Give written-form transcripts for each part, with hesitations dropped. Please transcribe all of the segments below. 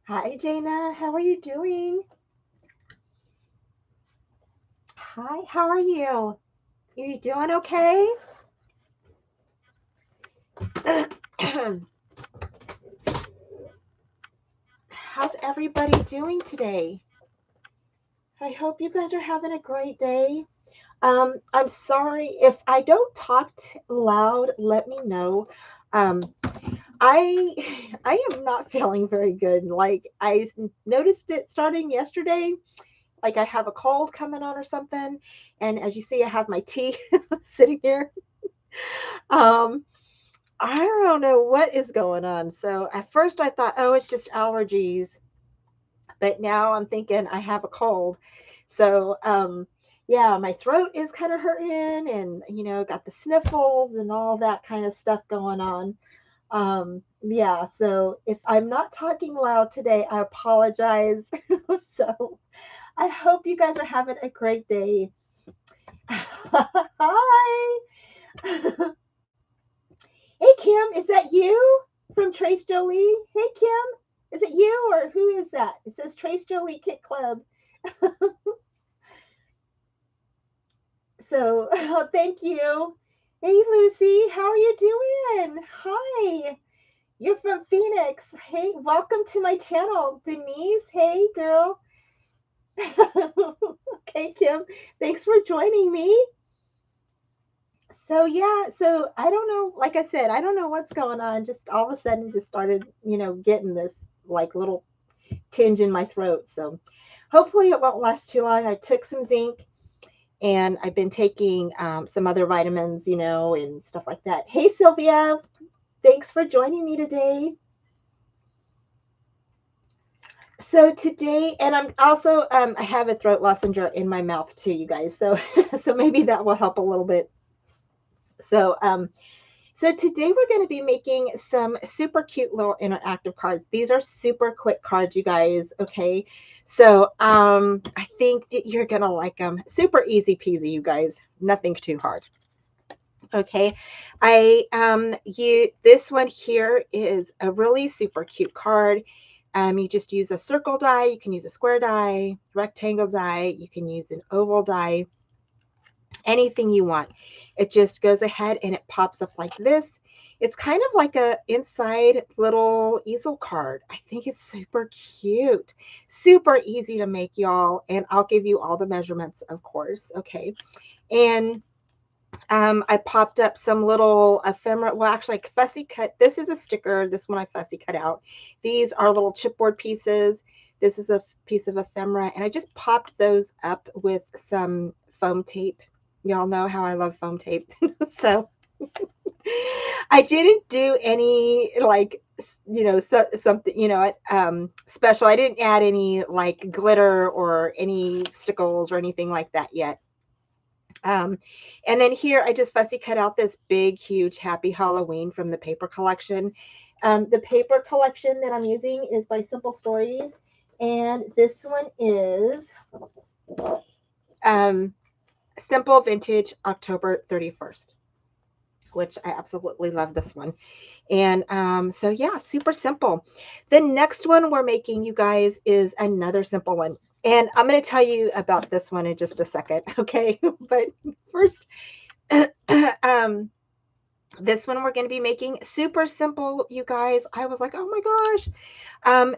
Hi, Dana. How are you doing? Hi, how are you? Are you doing okay? How's everybody doing today? I hope you guys are having a great day. I'm sorry if I don't talk loud. Let me know. Um, I I am not feeling very good. Like I noticed it starting yesterday. Like I have a cold coming on or something, and as you see, I have my tea sitting here. Um, I don't know what is going on. So at first I thought, oh, it's just allergies, but now I'm thinking I have a cold. So yeah, my throat is kind of hurting, and got the sniffles and all that kind of stuff going on. Yeah, so if I'm not talking loud today, I apologize. So I hope you guys are having a great day. Hi. Hey Kim, is that you from Trace Jolie? Hey Kim, is it you or who is that? It says Trace Jolie Kit Club. So thank you. Hey Lucy, how are you doing? Hi. You're from Phoenix. Hey, welcome to my channel. Denise, hey girl. Okay, Kim, thanks for joining me. So yeah, so I don't know, like I said, I don't know what's going on. Just all of a sudden just started, getting this like little tinge in my throat. So hopefully it won't last too long. I took some zinc and I've been taking some other vitamins, and stuff like that. Hey, Sylvia, thanks for joining me today. So today, and I'm also I have a throat lozenge in my mouth too, you guys. So so maybe that will help a little bit. So so today we're going to be making some super cute little interactive cards. These are super quick cards, you guys. Okay. So I think that you're going to like them. Super easy peasy, you guys. Nothing too hard. Okay. This one here is a really super cute card. You just use a circle die, you can use a square die, rectangle die, you can use an oval die, anything you want. It just goes ahead and it pops up like this. It's kind of like a inside little easel card. I think it's super cute, super easy to make, y'all. And I'll give you all the measurements, of course. Okay. And I popped up some little ephemera. Well, actually, I fussy cut. This is a sticker. This one I fussy cut out. These are little chipboard pieces. This is a piece of ephemera, and I just popped those up with some foam tape. Y'all know how I love foam tape. So I didn't do any like something special. I didn't add any like glitter or any stickles or anything like that yet. Um, and then here I just fussy cut out this big, huge Happy Halloween from the paper collection. The paper collection that I'm using is by Simple Stories, and this one is um, Simple Vintage October 31st, which I absolutely love this one. And so, yeah, super simple. The next one we're making, you guys, is another simple one. And I'm going to tell you about this one in just a second, okay? But first, um, this one we're going to be making super simple, you guys. I was like, oh my gosh.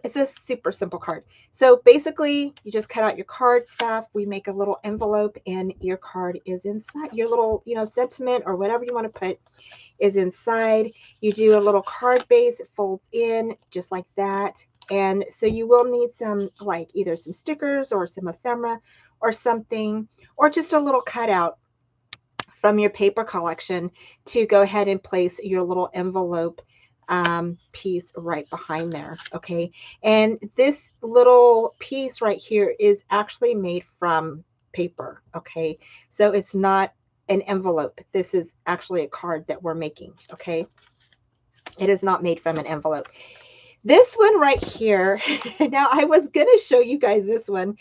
It's a super simple card. So basically, you just cut out your card stuff. We make a little envelope, and your card is inside. Your little, sentiment or whatever you want to put is inside. You do a little card base. It folds in just like that. And so you will need some, like either some stickers or some ephemera or something, or just a little cutout from your paper collection to go ahead and place your little envelope piece right behind there. Okay. And this little piece right here is actually made from paper. Okay. So it's not an envelope. This is actually a card that we're making. Okay. It is not made from an envelope. This one right here, now I was going to show you guys this one,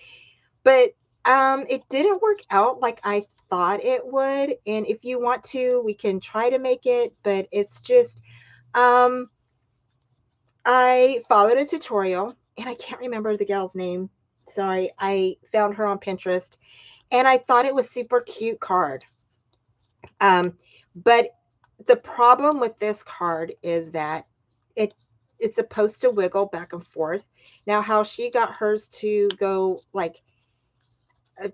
but it didn't work out like I thought it would. And if you want to, we can try to make it, but it's just, um, I followed a tutorial and I can't remember the gal's name. Sorry, I found her on Pinterest, and I thought it was super cute card. Um, but the problem with this card is that it it's supposed to wiggle back and forth. Now, how she got hers to go like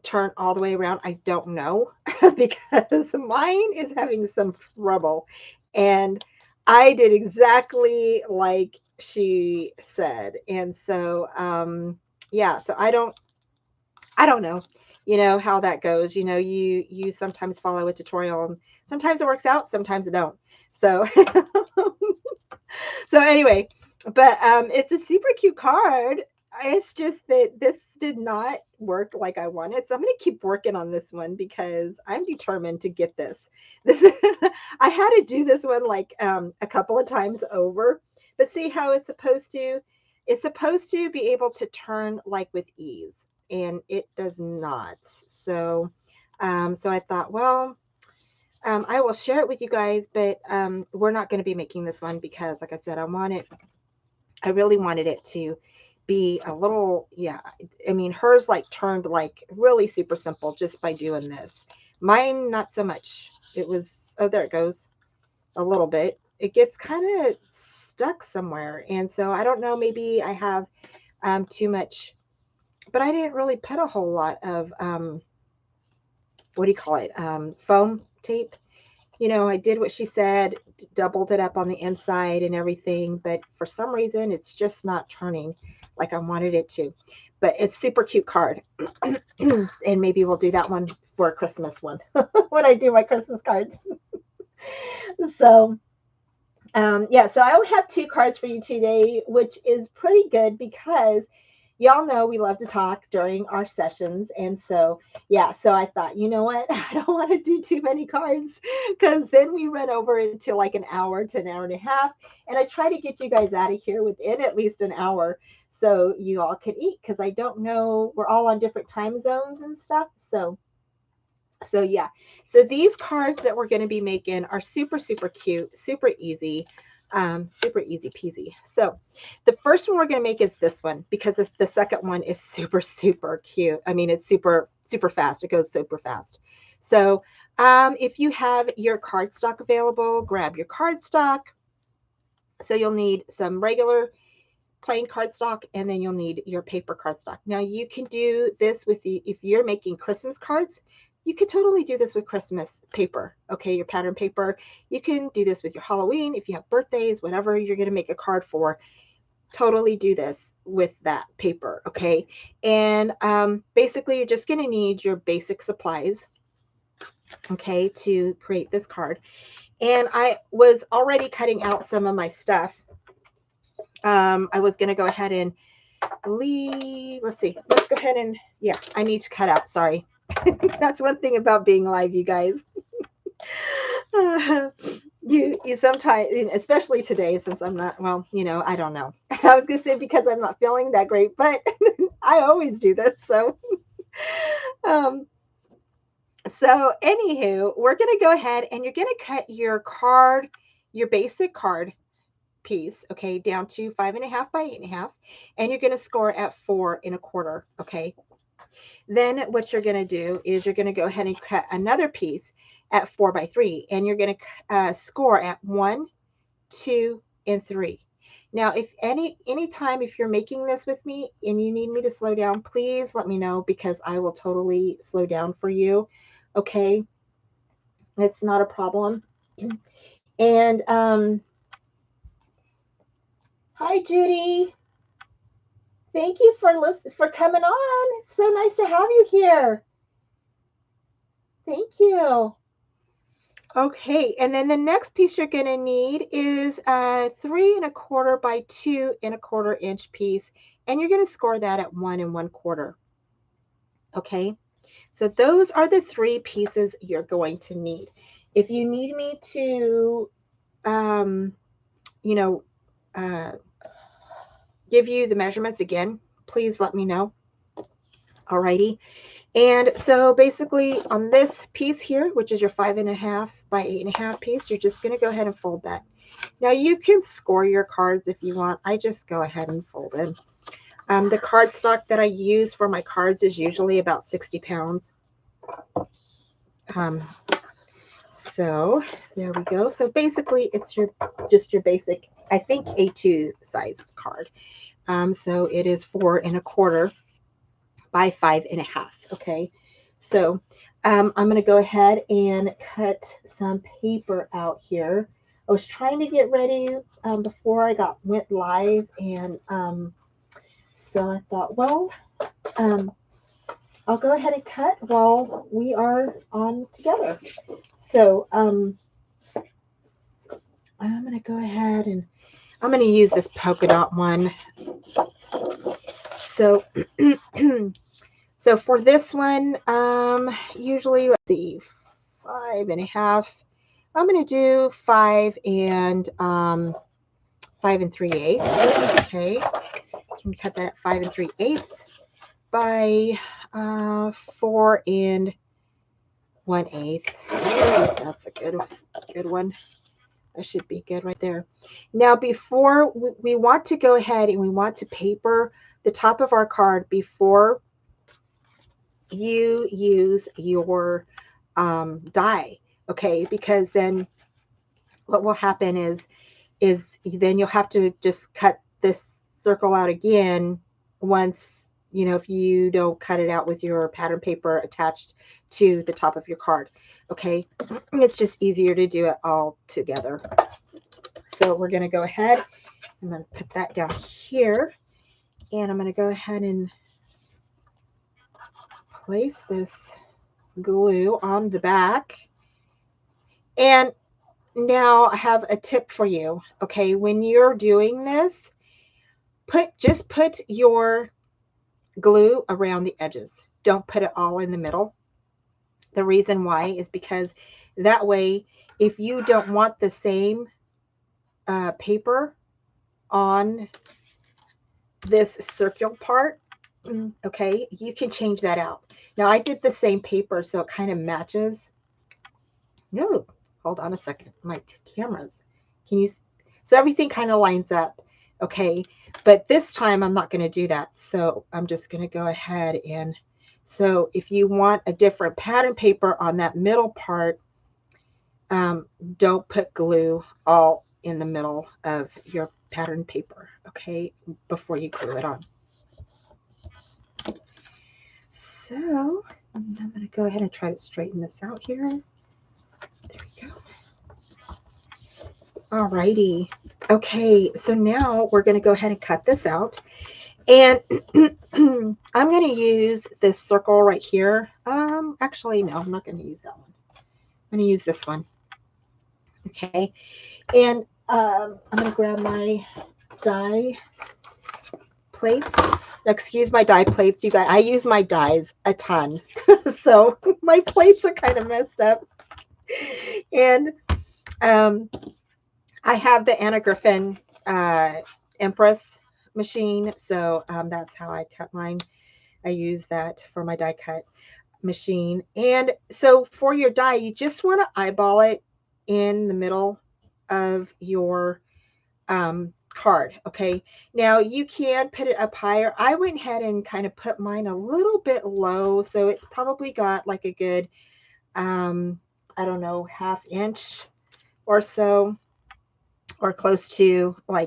turn all the way around, I don't know because mine is having some trouble. And I did exactly like she said. And so yeah, so I don't know, how that goes. You sometimes follow a tutorial and sometimes it works out, sometimes it don't. So so anyway, but it's a super cute card. It's just that this did not work like I wanted. So I'm going to keep working on this one because I'm determined to get this. This I had to do this one like a couple of times over. But see how it's supposed to be able to turn like with ease, and it does not. So so I thought, well, I will share it with you guys, but we're not going to be making this one because, like I said, I really wanted it to be a little, yeah. I mean, hers like turned like really super simple just by doing this. Mine, not so much. It was, oh, there it goes a little bit. It gets kind of stuck somewhere. And so I don't know, maybe I have too much, but I didn't really put a whole lot of, what do you call it? Foam tape. I did what she said, doubled it up on the inside and everything, but for some reason it's just not turning like I wanted it to. But it's super cute card. And maybe we'll do that one for a Christmas one when I do my Christmas cards. So yeah, so I only have 2 cards for you today, which is pretty good because y'all know we love to talk during our sessions. And so, yeah, so I thought, you know what? I don't want to do too many cards because then we run over into like an hour to an hour and a half. And I try to get you guys out of here within at least an hour so you all can eat because I don't know, we're all on different time zones and stuff. So yeah, so these cards that we're going to be making are super, super cute, super easy peasy. So the first one we're going to make is this one because the second one is super, super cute. I mean, it's super, super fast. It goes super fast. So if you have your cardstock available, grab your cardstock. So you'll need some regular plain cardstock, and then you'll need your paper cardstock. Now you can do this with if you're making Christmas cards, you could totally do this with Christmas paper. Okay, your pattern paper. You can do this with your Halloween if you have birthdays, whatever you're going to make a card for. Totally do this with that paper. Okay, and basically you're just going to need your basic supplies. Okay, to create this card. And I was already cutting out some of my stuff. I was going to go ahead and let's see, let's go ahead and, yeah, I need to cut out, sorry. That's one thing about being live, you guys. You sometimes, especially today, since I'm not, well, I don't know. I was going to say because I'm not feeling that great, but I always do this. So, so anywho, we're going to go ahead and you're going to cut your card, your basic card piece, okay, down to 5.5 by 8.5, and you're going to score at 4 1/4, okay. Then what you're going to do is you're going to go ahead and cut another piece at 4 by 3, and you're going to score at 1, 2, and 3. Now, if anytime if you're making this with me and you need me to slow down, please let me know because I will totally slow down for you. Okay, it's not a problem. And hi, Judy. Thank you for coming on. It's so nice to have you here. Thank you. Okay, and then the next piece you're going to need is a 3 1/4 by 2 1/4 inch piece, and you're going to score that at 1 1/4. Okay, so those are the 3 pieces you're going to need. If you need me to, you know, give you the measurements again, please let me know. Alrighty. And so basically on this piece here, which is your 5.5 by 8.5 piece, you're just going to go ahead and fold that. Now you can score your cards if you want. I just go ahead and fold them. The cardstock that I use for my cards is usually about 60 pounds. So there we go. So basically it's just your basic, I think, A2 size card. So it is 4 1/4 by 5 1/2. Okay. So I'm going to go ahead and cut some paper out here. I was trying to get ready before I went live, and so I thought, well, I'll go ahead and cut while we are on together. So I'm going to go ahead and I'm going to use this polka dot one. So, so for this one, usually, let's see, 5 1/2. I'm going to do 5 3/8. Okay. So I'm going to cut that at 5 3/8 by 4 1/8. That's a good one. That should be good right there. Now, before we want to go ahead and we want to paper the top of our card before you use your die, okay? Because then what will happen is then you'll have to just cut this circle out again once, you know, if you don't cut it out with your pattern paper attached to the top of your card. Okay, it's just easier to do it all together. So we're going to go ahead. I'm going to put that down here, and I'm going to go ahead and place this glue on the back. And now I have a tip for you. Okay, when you're doing this, just put your glue around the edges. Don't put it all in the middle. The reason why is because that way, if you don't want the same paper on this circular part, okay, you can change that out. Now I did the same paper, so it kind of matches. No, hold on a second. My cameras. Can you? So everything kind of lines up. Okay, but this time I'm not going to do that. So I'm just going to go ahead and, so if you want a different pattern paper on that middle part, don't put glue all in the middle of your pattern paper, okay, before you glue it on. So I'm going to go ahead and try to straighten this out here. There we go. Alrighty. Okay, so now we're going to go ahead and cut this out. And I'm going to use this circle right here. Actually, no, I'm not going to use that one. I'm going to use this one. Okay. And I'm going to grab my die plates. Excuse my die plates, you guys. I use my dies a ton. So my plates are kind of messed up. And I have the Anna Griffin Empress machine, so that's how I cut mine. I use that for my die cut machine. And so for your die, you just want to eyeball it in the middle of your card. Okay, now you can put it up higher. I went ahead and kind of put mine a little bit low, so it's probably got like a good I don't know, 1/2 inch or so, or close to a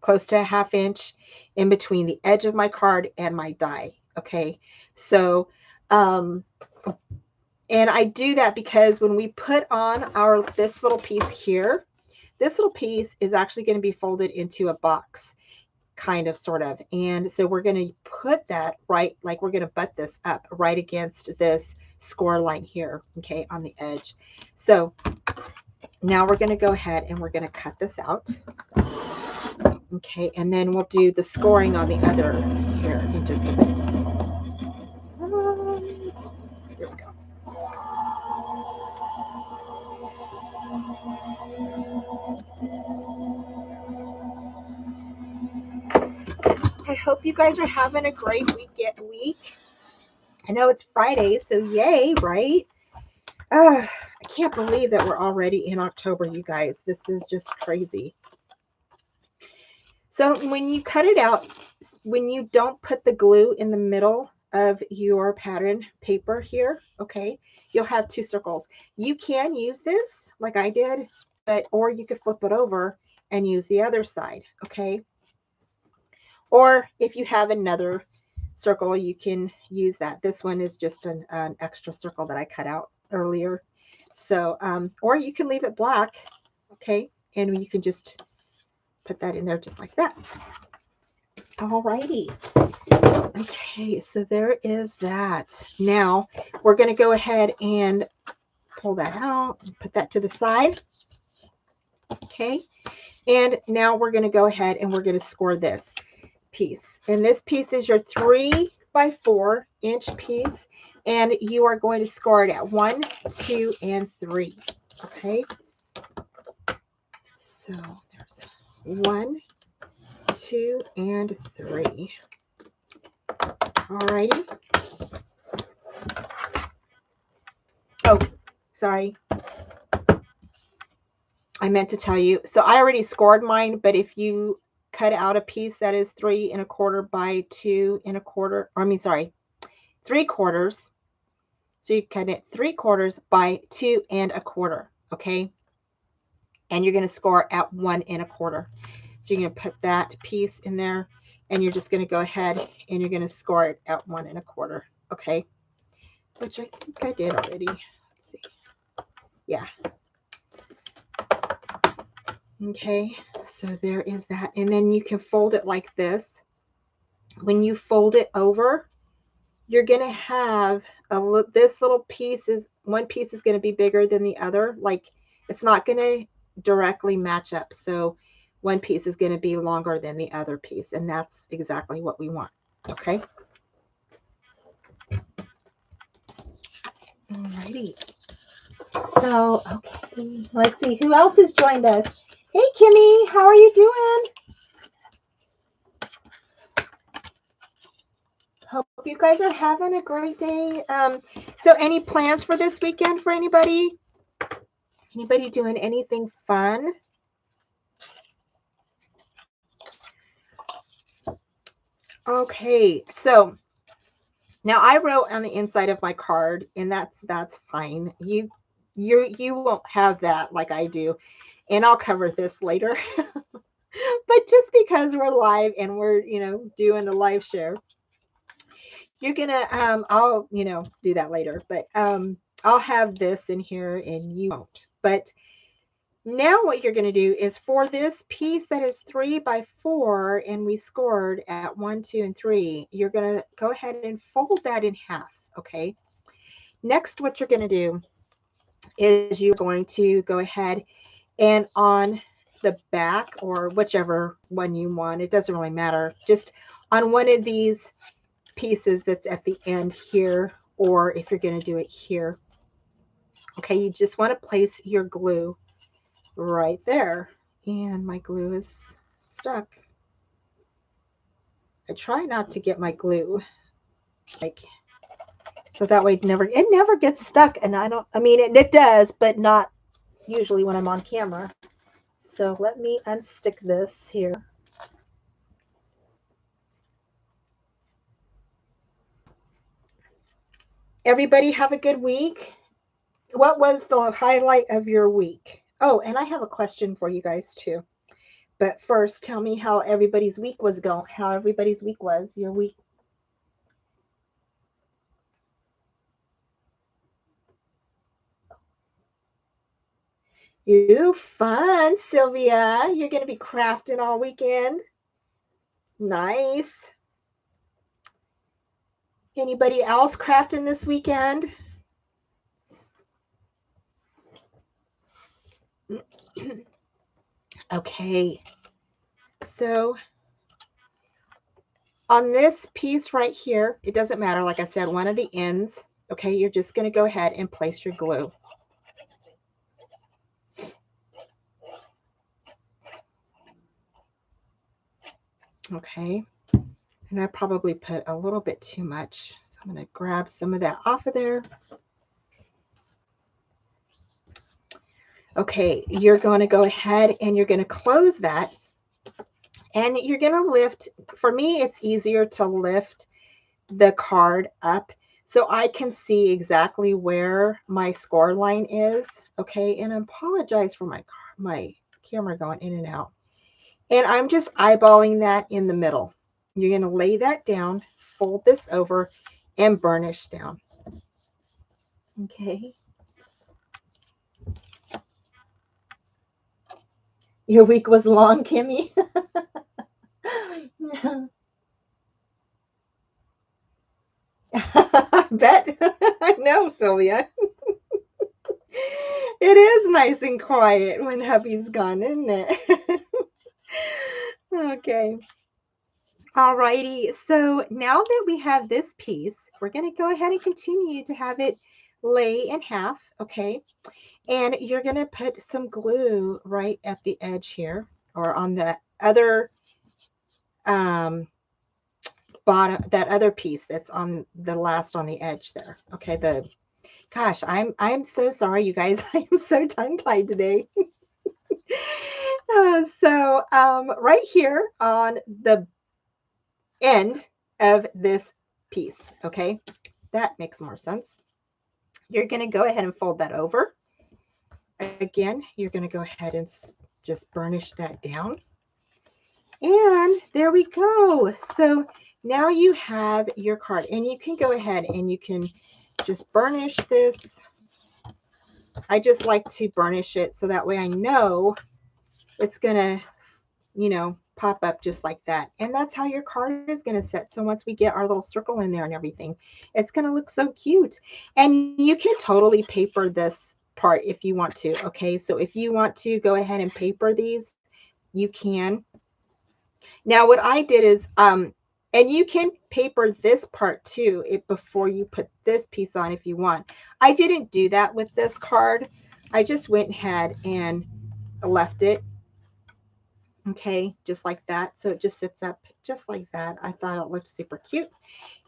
1/2 inch in between the edge of my card and my die. Okay, so and I do that because when we put on this little piece here, this little piece is actually going to be folded into a box, kind of, sort of. And so we're going to put that right, like we're going to butt this up right against this score line here, okay, on the edge. So now we're going to go ahead and we're going to cut this out. Okay, and then we'll do the scoring on the other here in just a minute. There we go. I hope you guys are having a great week. I know it's Friday, so yay, right? I can't believe that we're already in October, you guys. This is just crazy. So when you cut it out, when you don't put the glue in the middle of your pattern paper here, okay, you'll have two circles. You can use this like I did, but or you could flip it over and use the other side, okay? Or if you have another circle, you can use that. This one is just an extra circle that I cut out earlier. So, or you can leave it black, okay? And you can just put that in there just like that. Alrighty. Okay, so there is that. Now we're going to go ahead and pull that out and put that to the side. Okay, and now we're going to go ahead and we're going to score this piece. And this piece is your 3 by 4 inch piece, and you are going to score it at 1, 2, and 3. Okay, so there's 1, 2, and 3. Alrighty. Oh, sorry. I meant to tell you. So I already scored mine, but if you cut out a piece that is 3 1/4 by 2 1/4, or I mean, sorry, 3/4. So you cut it 3/4 by 2 1/4. Okay. And you're going to score at 1 1/4. So you're going to put that piece in there, and you're just going to go ahead and you're going to score it at 1 1/4. Okay. Which I think I did already. Let's see. Yeah. Okay, so there is that. And then you can fold it like this. When you fold it over, you're going to have this little piece is, one piece is going to be bigger than the other. Like it's not going to directly match up. So one piece is going to be longer than the other piece. And that's exactly what we want. Okay. Alrighty. So, okay, let's see who else has joined us. Hey, Kimmy, how are you doing? Hope you guys are having a great day. So any plans for this weekend for anybody? Anybody doing anything fun? Okay, so now I wrote on the inside of my card, and that's fine. You won't have that like I do, and I'll cover this later. But just because we're live and we're doing a live share, you're gonna I'll do that later. But I'll have this in here and you won't. But now what you're going to do is for this piece that is 3 by 4 and we scored at 1, 2, and 3, you're going to go ahead and fold that in half. Okay. Next, what you're going to do is you're going to go ahead and on the back, or whichever one you want, it doesn't really matter, just on one of these pieces that's at the end here, or if you're going to do it here. Okay, you just want to place your glue right there. And my glue is stuck. I try not to get my glue like so that way it never gets stuck. And I mean it does, but not usually when I'm on camera. So let me unstick this here. Everybody have a good week. What was the highlight of your week? Oh, and I have a question for you guys too. But first, tell me how everybody's week was going. How everybody's week was. Your week. You fun, Sylvia. You're going to be crafting all weekend. Nice. Anybody else crafting this weekend? Okay. So on this piece right here, it doesn't matter. Like I said, one of the ends. Okay, you're just going to go ahead and place your glue. Okay. And I probably put a little bit too much. So I'm going to grab some of that off of there. Okay, you're going to go ahead and you're going to close that. And you're going to lift, for me, it's easier to lift the card up so I can see exactly where my score line is. Okay, and I apologize for my camera going in and out. And I'm just eyeballing that in the middle. You're going to lay that down, fold this over, and burnish down. Okay. Your week was long, Kimmy. I bet. I know, Sylvia. It is nice and quiet when hubby's gone, isn't it? Okay. Alrighty. So now that we have this piece, we're going to go ahead and continue to have it lay in half. Okay. And you're going to put some glue right at the edge here or on the other um, bottom, that other piece that's on the last on the edge there. Okay. Gosh, I'm so sorry, you guys. I am so tongue-tied today. Right here on the end of this piece, okay, that makes more sense. You're going to go ahead and fold that over. Again, you're going to go ahead and just burnish that down. And there we go. So now you have your card, and you can go ahead and you can just burnish this. I just like to burnish it so that way I know it's going to, pop up just like that. And that's how your card is going to sit. So once we get our little circle in there and everything, it's going to look so cute. And you can totally paper this part if you want to. Okay. So if you want to go ahead and paper these, you can. Now what I did is, and you can paper this part too before you put this piece on if you want. I didn't do that with this card. I just went ahead and left it. Okay, just like that. So it just sits up just like that. I thought it looked super cute.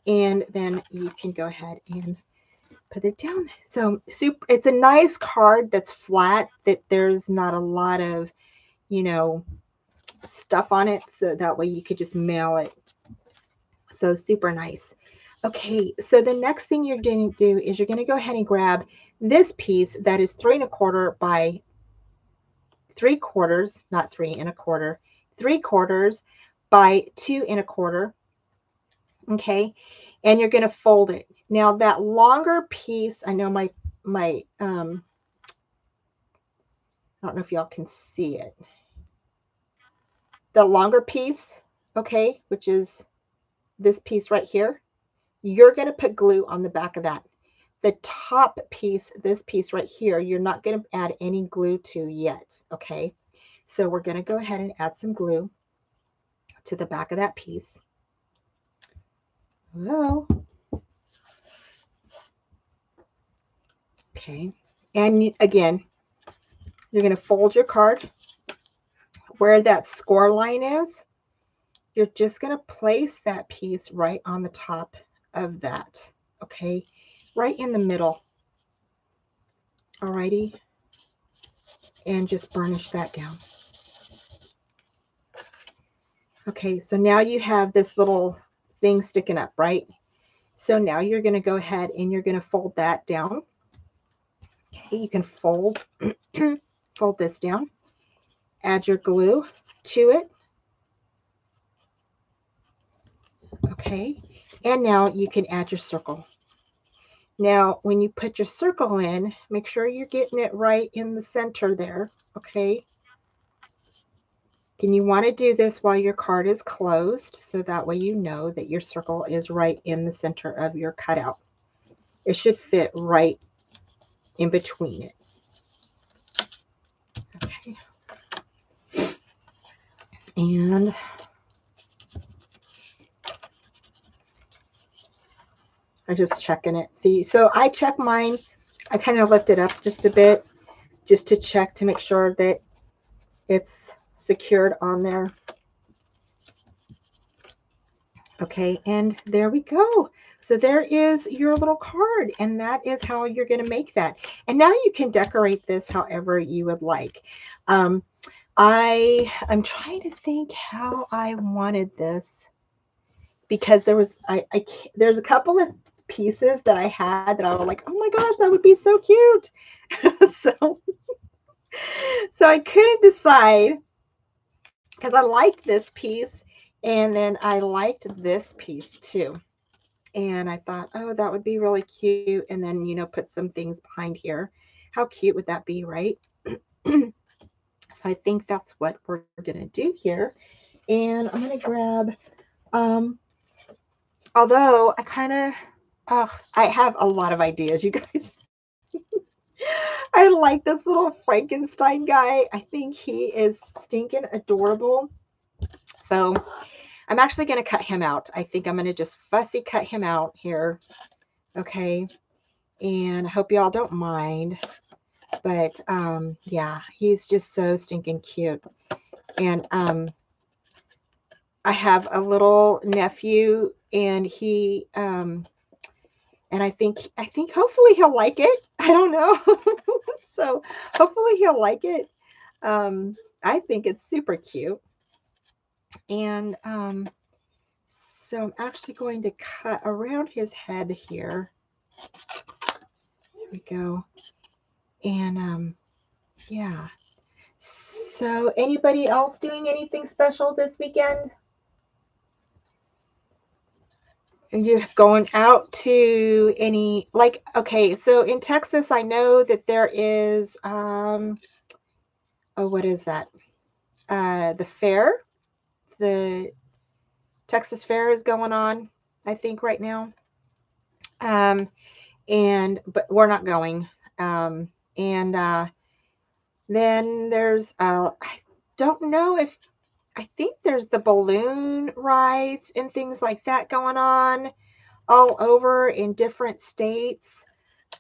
And then you can go ahead and put it down. So it's a nice card that's flat, that there's not a lot of, stuff on it. So that way you could just mail it. So super nice. Okay, so the next thing you're going to do is you're going to go ahead and grab this piece that is 3 1/4 by 3/4, not 3 1/4, 3/4 by 2 1/4. Okay, and you're going to fold it. Now that longer piece, I know my I don't know if y'all can see it. The longer piece, okay, which is this piece right here, you're going to put glue on the back of that. The top piece, this piece right here, you're not going to add any glue to yet, okay? So we're going to go ahead and add some glue to the back of that piece. Hello. Okay. And again, you're going to fold your card where that score line is. You're just going to place that piece right on the top of that. Okay. Right in the middle. Alrighty. And just burnish that down. Okay. So now you have this little thing sticking up, right? So now you're going to go ahead and you're going to fold that down. Okay, you can fold fold this down, add your glue to it. Okay, and now you can add your circle. Now, when you put your circle in, make sure you're getting it right in the center there. Okay. And you want to do this while your card is closed, so that way you know that your circle is right in the center of your cutout. It should fit right in between it. Okay. And I'm just checking it. See, so I check mine. I kind of lift it up just a bit just to check to make sure that it's secured on there. Okay, and there we go. So there is your little card, and that is how you're going to make that. And now you can decorate this however you would like. I'm trying to think how I wanted this, because there was there's a couple of pieces that I had that I was like, oh my gosh, that would be so cute. so so I couldn't decide, because I liked this piece and then I liked this piece too. And I thought, oh, that would be really cute. And then, put some things behind here. How cute would that be, right? So I think that's what we're going to do here. And I'm going to grab, um, although I have a lot of ideas, you guys. I like this little Frankenstein guy. I think he is stinking adorable. So I'm actually going to cut him out. I think I'm going to just fussy cut him out here. Okay. And I hope y'all don't mind. But yeah, he's just so stinking cute. And I have a little nephew, and and I think hopefully he'll like it. I don't know. So hopefully he'll like it. I think it's super cute. And so I'm actually going to cut around his head here. There we go. And yeah. So anybody else doing anything special this weekend? Are you going out to any, like, okay, so in Texas, I know that there is oh, what is that? The fair. The Texas Fair is going on, I think, right now. Um, but we're not going. And then there's I don't know if I think there's the balloon rides and things like that going on all over in different states.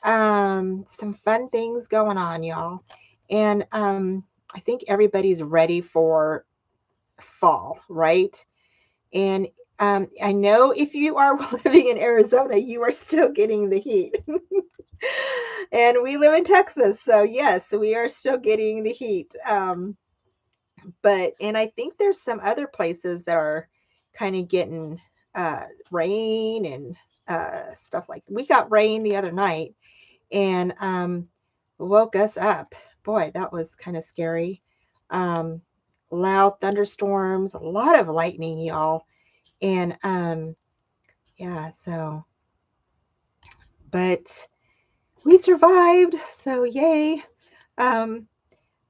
Some fun things going on, y'all. And I think everybody's ready for fall, right? And I know if you are living in Arizona, you are still getting the heat. And we live in Texas, so yes, we are still getting the heat. And I think there's some other places that are kind of getting rain and stuff like that. We got rain the other night, and woke us up. Boy, that was kind of scary. Um, Loud thunderstorms, a lot of lightning, y'all. And yeah, so, but we survived, so yay. Um,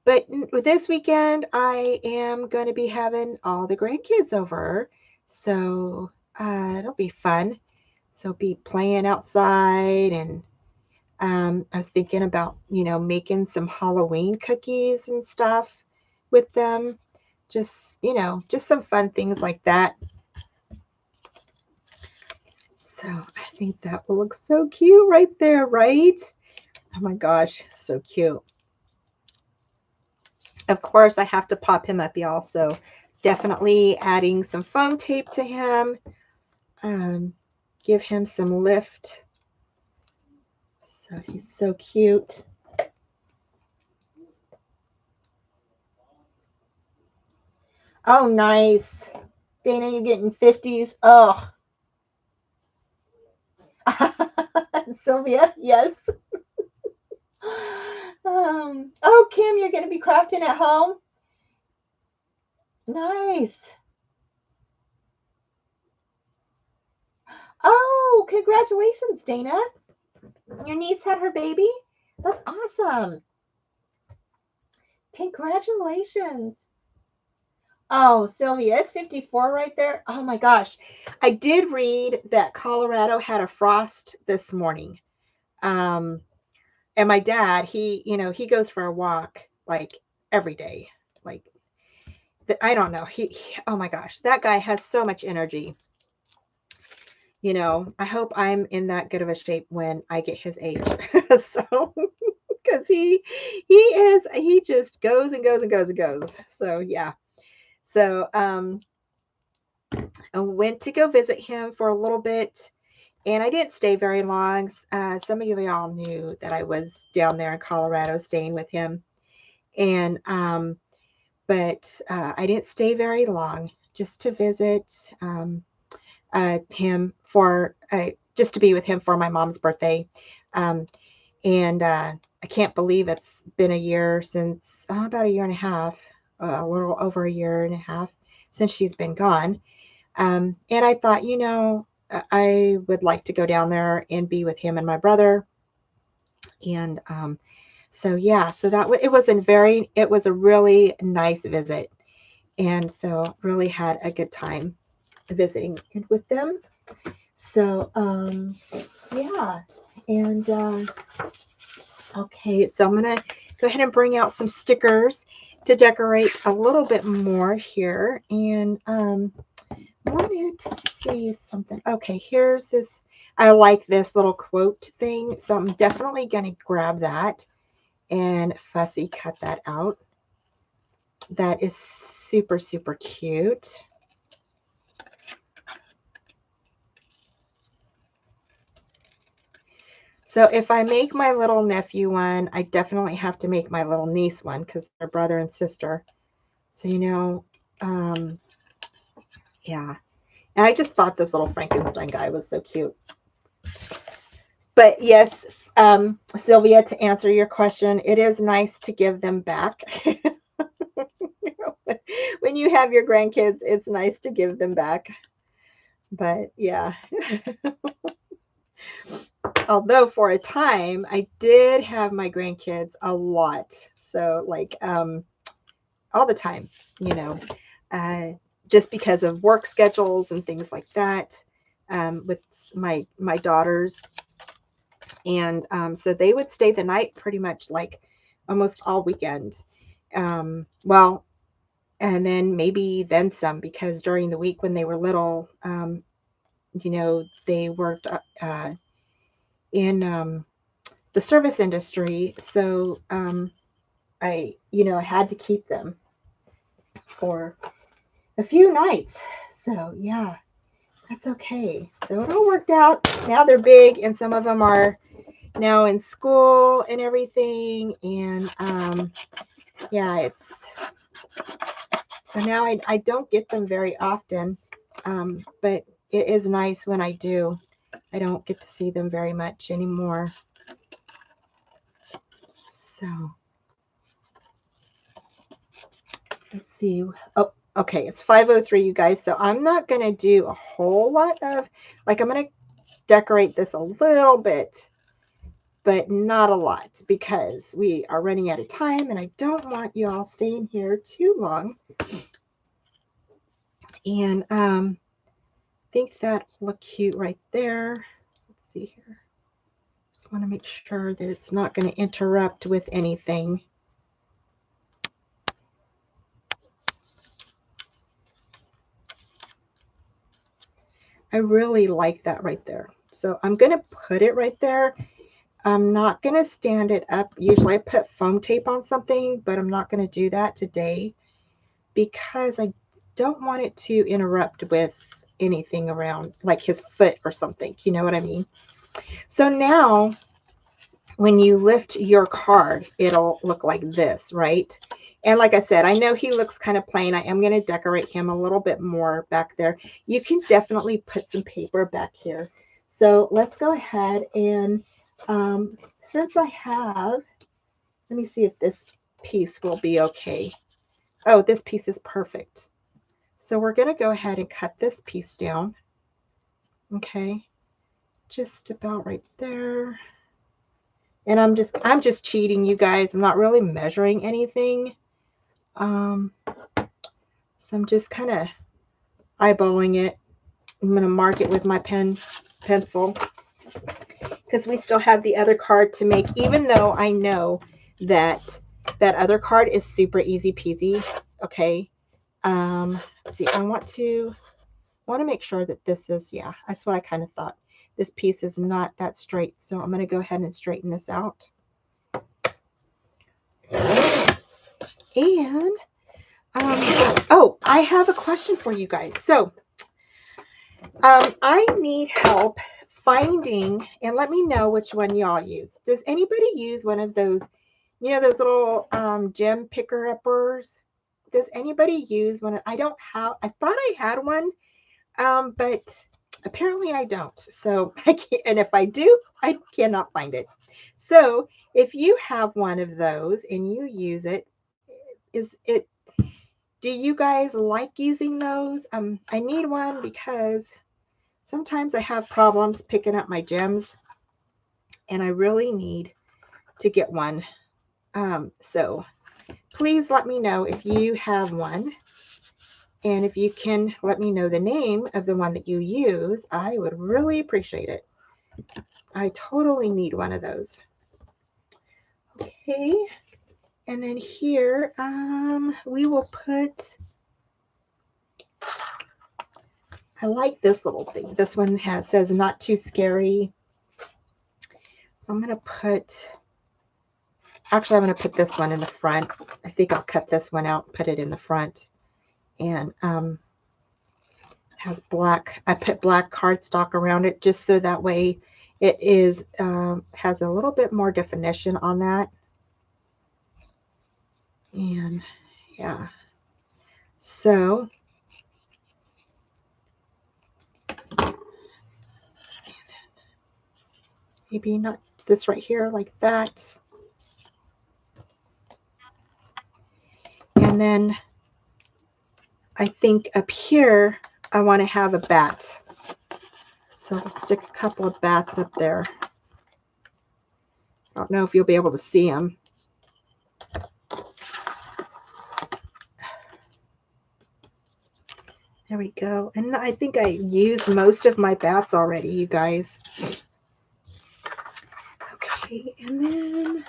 but this weekend, I am going to be having all the grandkids over. So it'll be fun. So be playing outside. And I was thinking about, making some Halloween cookies and stuff with them. Just some fun things like that. So I think that will look so cute right there, right? Oh my gosh, so cute. Of course, I have to pop him up, y'all. So definitely adding some foam tape to him. Give him some lift. So he's so cute. Oh, nice. Dana, you're getting 50s. Oh. Sylvia, yes. Oh, Kim, you're going to be crafting at home? Nice. Oh, congratulations, Dana. Your niece had her baby? That's awesome. Congratulations. Oh, Sylvia, it's 54 right there. Oh my gosh. I did read that Colorado had a frost this morning. Um, and my dad, he goes for a walk like every day. Like, I don't know. Oh my gosh, that guy has so much energy. I hope I'm in that good of a shape when I get his age. So, because he just goes and goes and goes and goes. So yeah. So I went to go visit him for a little bit, and I didn't stay very long. Some of you all knew that I was down there in Colorado staying with him, and but I didn't stay very long, just to visit him for just to be with him for my mom's birthday. Um, and I can't believe it's been a year since about a year and a half, a little over a year and a half since she's been gone. And I thought, I would like to go down there and be with him and my brother. And so yeah, so it was a really nice visit, and so really had a good time visiting with them. So yeah, and okay, so I'm gonna go ahead and bring out some stickers to decorate a little bit more here, and wanted to see something. Okay, here's this. I like this little quote thing, so I'm definitely going to grab that and fussy cut that out. That is super, super cute. So if I make my little nephew one, I definitely have to make my little niece one because they're brother and sister. So, yeah. And I just thought this little Frankenstein guy was so cute. But yes, Sylvia, to answer your question, it is nice to give them back. When you have your grandkids, it's nice to give them back. But yeah. Although for a time I did have my grandkids a lot. So like all the time, uh, just because of work schedules and things like that, with my daughters. And so they would stay the night pretty much like almost all weekend. Well, and then maybe then some, because during the week when they were little, they worked in the service industry. So I had to keep them for a few nights. So yeah, that's okay. So it all worked out. Now they're big, and some of them are now in school and everything. And yeah, it's so now I don't get them very often, but it is nice when I do. I don't get to see them very much anymore. So let's see. Oh, okay, it's 5:03, you guys. So I'm not going to do a whole lot of, like, I'm going to decorate this a little bit, but not a lot, because we are running out of time and I don't want you all staying here too long. And I think that look cute right there. Let's see here. Just want to make sure that it's not going to interrupt with anything. I really like that right there. So I'm going to put it right there. I'm not going to stand it up. Usually I put foam tape on something, but I'm not going to do that today because I don't want it to interrupt with anything around, like his foot or something. You know what I mean? So now when you lift your card, it'll look like this, right? And like I said, I know he looks kind of plain. I am going to decorate him a little bit more back there. You can definitely put some paper back here. So let's go ahead and since I have, let me see if this piece will be okay. Oh, this piece is perfect. So we're going to go ahead and cut this piece down. Okay, just about right there. And I'm just cheating, you guys. I'm not really measuring anything. So I'm just kind of eyeballing it. I'm going to mark it with my pencil, because we still have the other card to make, even though I know that that other card is super easy peasy. Okay. Let's see, I want to make sure that this is, yeah, that's what I kind of thought. This piece is not that straight. So I'm going to go ahead and straighten this out. And oh, I have a question for you guys. So I need help finding, and let me know which one y'all use. Does anybody use one of those, those little gem picker uppers does anybody use one? I don't have, I thought I had one, but apparently I don't. So I can't, and if I do, I cannot find it. So if you have one of those and you use it, is it, do you guys like using those? I need one because sometimes I have problems picking up my gems and I really need to get one. So please let me know if you have one. And if you can let me know the name of the one that you use, I would really appreciate it. I totally need one of those. Okay. And then here, we will put, I like this little thing. This one says not too scary. So I'm going to put, actually, I'm going to put this one in the front. I think I'll cut this one out, put it in the front. And has black, I put black cardstock around it just so that way it is, has a little bit more definition on that. And yeah, so maybe not this right here like that. And then I think up here, I want to have a bat. So I'll stick a couple of bats up there. I don't know if you'll be able to see them. There we go. And I think I used most of my bats already, you guys. Okay, and then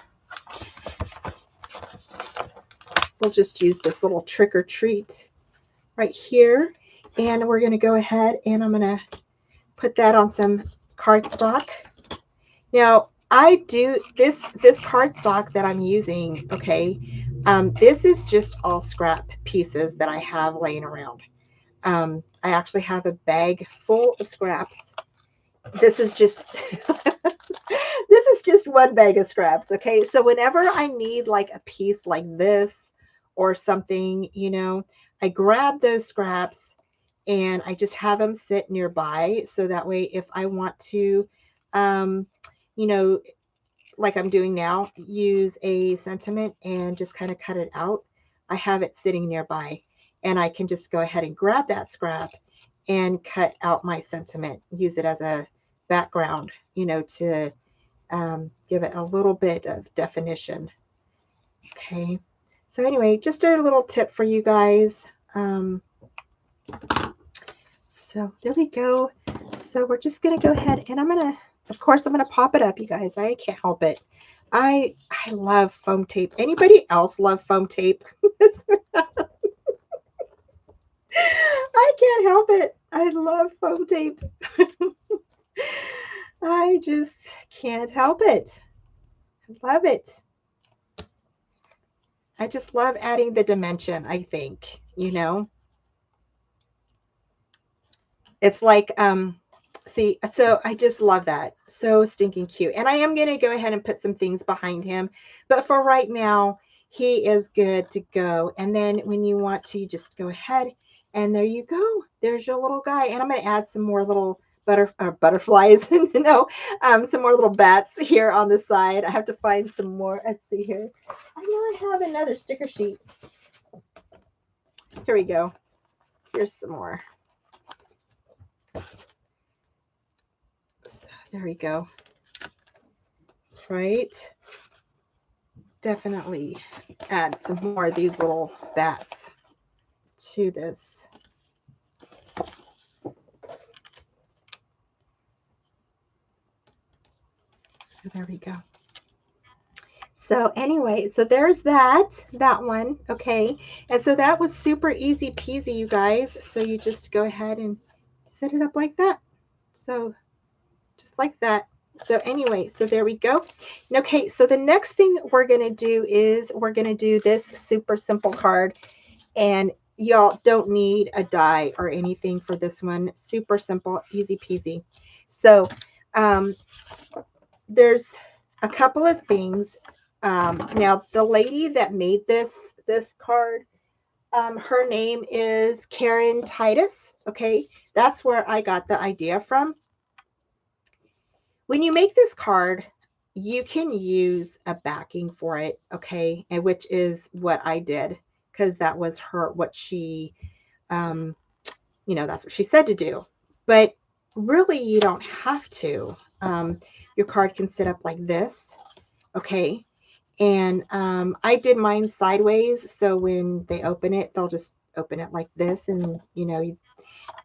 we'll just use this little trick or treat right here. And we're going to go ahead and I'm going to put that on some cardstock. Now, I do this cardstock that I'm using, okay, this is just all scrap pieces that I have laying around. I actually have a bag full of scraps. This is just this is just one bag of scraps, okay? So whenever I need like a piece like this or something, you know, I grab those scraps and I just have them sit nearby so that way if I want to you know, like I'm doing now, use a sentiment and just kind of cut it out. I have it sitting nearby and I can just go ahead and grab that scrap and cut out my sentiment, use it as a background, you know, to give it a little bit of definition. Okay. So anyway, just a little tip for you guys. So there we go. So we're just going to go ahead and I'm going to, of course, I'm going to pop it up, you guys. I can't help it. I love foam tape. Anybody else love foam tape? I can't help it. I love foam tape. I just can't help it. I love it. I just love adding the dimension, I think, you know. It's like, see, so I just love that. So stinking cute. And I am going to go ahead and put some things behind him. But for right now, he is good to go. And then when you want to, just go ahead and there you go. There's your little guy. And I'm going to add some more little butterflies, you know, some more little bats here on the side. I have to find some more. Let's see here. I know I have another sticker sheet. Here we go. Here's some more. So there we go. Right. Definitely add some more of these little bats to this. There we go. So anyway, so there's that one, okay. And so that was super easy peasy, you guys. So you just go ahead and set it up like that. So just like that. So anyway, so there we go. Okay, so the next thing we're going to do is we're going to do this super simple card. And y'all don't need a die or anything for this one. Super simple, easy peasy. So there's a couple of things. Now, the lady that made this card, Her name is Karen Titus. Okay, that's where I got the idea from. When you make this card, you can use a backing for it, okay, and which is what I did because that was what she, um, that's what she said to do. But really, you don't have to. Your card can sit up like this, okay, and I did mine sideways, so when they open it, they'll just open it like this, and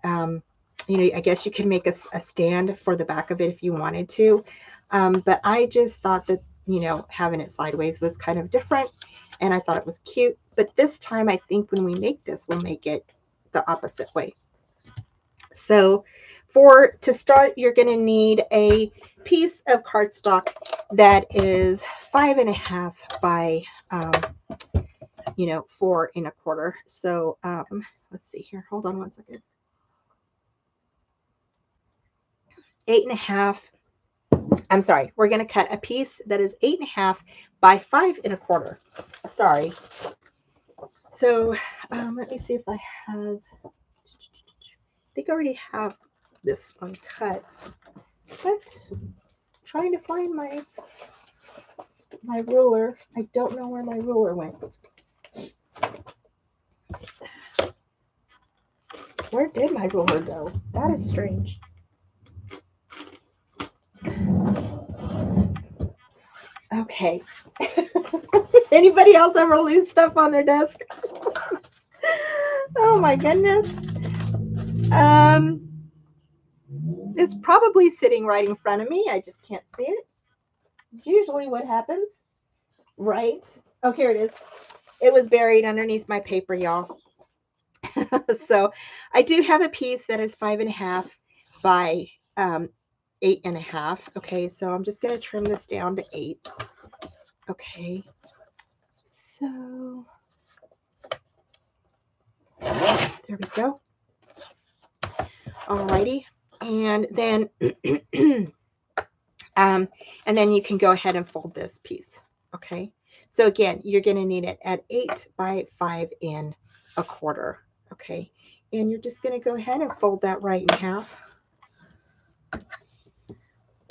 um, I guess you can make a stand for the back of it if you wanted to. But I just thought that, having it sideways was kind of different, and I thought it was cute. But this time, I think when we make this, we'll make it the opposite way. So to start, you're going to need a piece of cardstock that is 5.5 by, 4.25. So let's see here. Hold on one second. 8.5. I'm sorry. We're going to cut a piece that is 8.5 by 5.25. Sorry. So let me see if I have. I think I already have this one cut. But trying to find my ruler. I don't know where my ruler went. Where did my ruler go? That is strange. Okay. Anybody else ever lose stuff on their desk? Oh my goodness. It's probably sitting right in front of me. I just can't see it. Usually what happens, right? Oh, here it is. It was buried underneath my paper, y'all. So I do have a piece that is 5.5 by 8.5. Okay, so I'm just going to trim this down to 8. Okay, so there we go. Alrighty, and then and then you can go ahead and fold this piece. Okay, so again, you're going to need it at 8 by 5.25. Okay, and you're just going to go ahead and fold that right in half.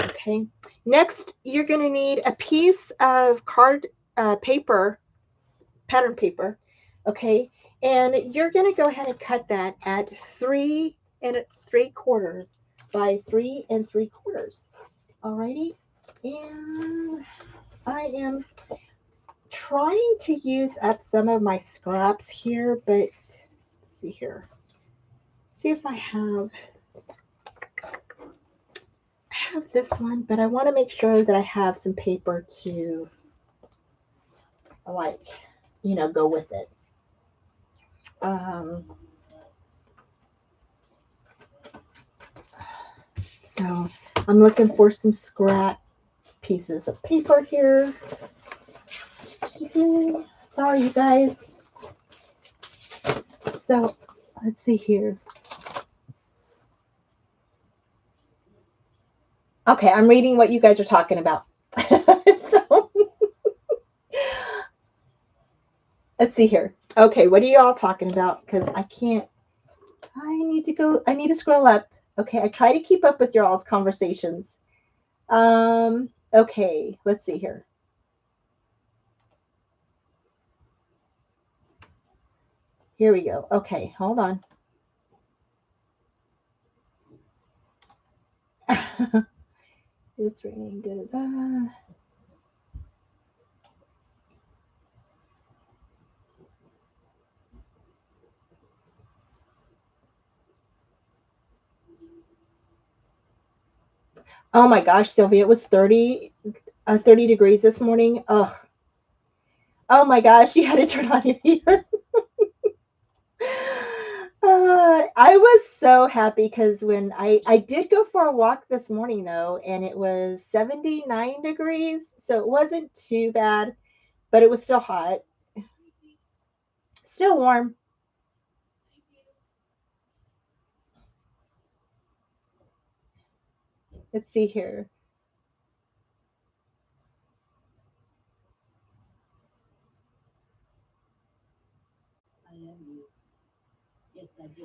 Okay, next you're going to need a piece of paper, pattern paper. Okay, and you're going to go ahead and cut that at 3 3/4 by 3 3/4. Alrighty, and I am trying to use up some of my scraps here, but let's see here. See if I have this one, but I want to make sure that I have some paper to go with it. So I'm looking for some scrap pieces of paper here. Sorry, you guys. So let's see here. Okay, I'm reading what you guys are talking about. So let's see here. Okay, what are you all talking about? Because I need to scroll up. Okay, I try to keep up with your all's conversations. Okay, let's see here. Here we go. Okay, hold on. It's raining. Da-da-da. Oh my gosh, Sylvia, it was 30 degrees this morning. Oh my gosh, you had to turn on your heater. I was so happy because when I did go for a walk this morning though, and it was 79 degrees, so it wasn't too bad, but it was still hot. Still warm. Let's see here.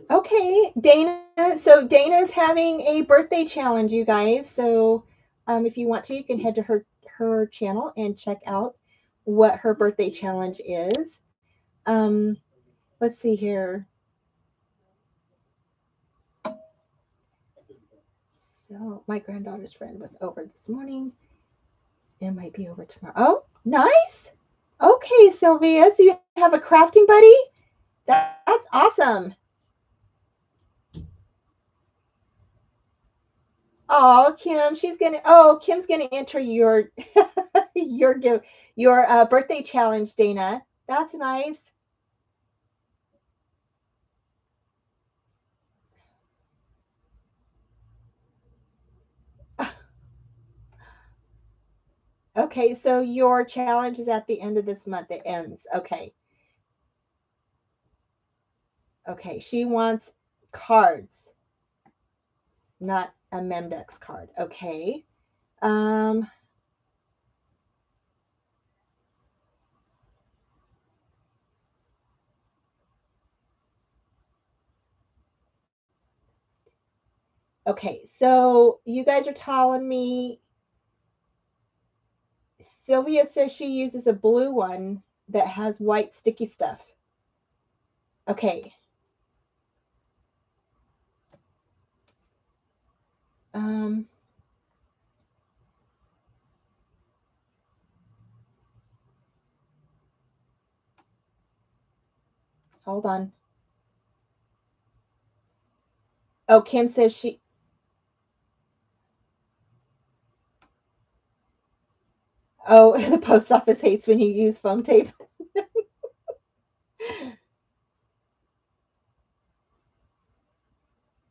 Okay, Dana. So Dana's having a birthday challenge, you guys. So if you want to, you can head to her channel and check out what her birthday challenge is. Um, let's see here. So my granddaughter's friend was over this morning. It might be over tomorrow. Oh, nice. Okay, Sylvia. So you have a crafting buddy? That's awesome. Oh, Kim, Kim's gonna enter your your birthday challenge, Dana. That's nice. Okay, so your challenge is at the end of this month. It ends. Okay. Okay. She wants cards, not a Memdex card. Okay. Um, okay, so you guys are telling me Sylvia says she uses a blue one that has white sticky stuff. Okay. Um, hold on. Oh, Kim says she. Oh, the post office hates when you use foam tape.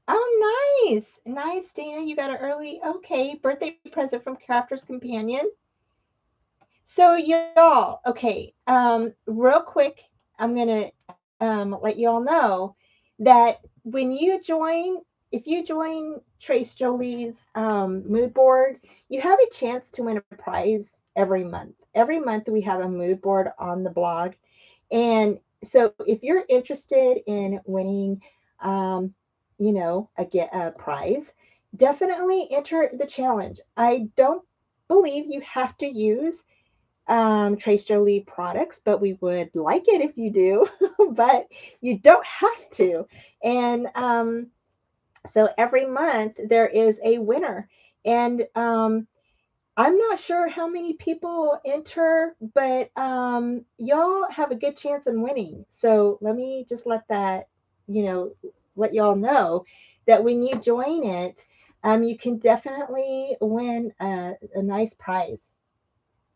Oh, nice. Nice, Dana. You got an early, okay, birthday present from Crafter's Companion. So, y'all, okay, real quick, I'm going to let you all know that when you join, if you join Trace Jolie's mood board, you have a chance to win a prize every month. Every month, we have a mood board on the blog. And so, if you're interested in winning, um, a prize, definitely enter the challenge. I don't believe you have to use Trace Jolie products, but we would like it if you do, but you don't have to. And so every month there is a winner. And I'm not sure how many people enter, but y'all have a good chance in winning. So let me just you know, let y'all know that when you join it, you can definitely win a nice prize.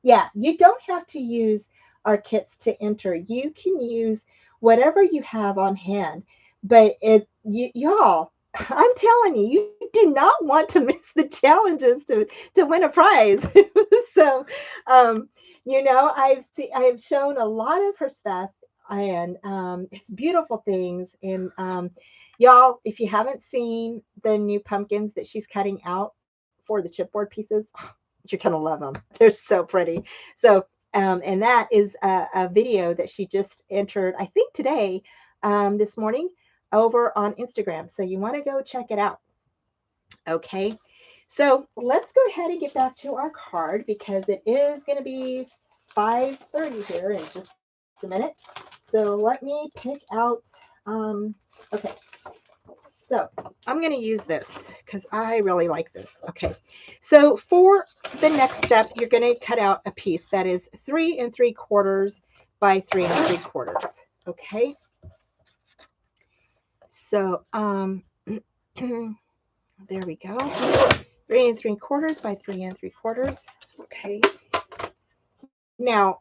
Yeah, you don't have to use our kits to enter. You can use whatever you have on hand. But y'all, I'm telling you, you do not want to miss the challenges to win a prize. So, um, I've shown a lot of her stuff, and it's beautiful things. And y'all, if you haven't seen the new pumpkins that she's cutting out for the chipboard pieces, you're gonna love them. They're so pretty. So, and that is a video that she just entered, I think today, this morning, over on Instagram. So you want to go check it out. Okay. So let's go ahead and get back to our card because it is going to be 5:30 here in just a minute. So let me pick out. Okay. So I'm going to use this because I really like this. Okay. So for the next step, you're going to cut out a piece that is 3 3/4 by 3 3/4. Okay. So there we go. 3 3/4 by 3 3/4. Okay. Now,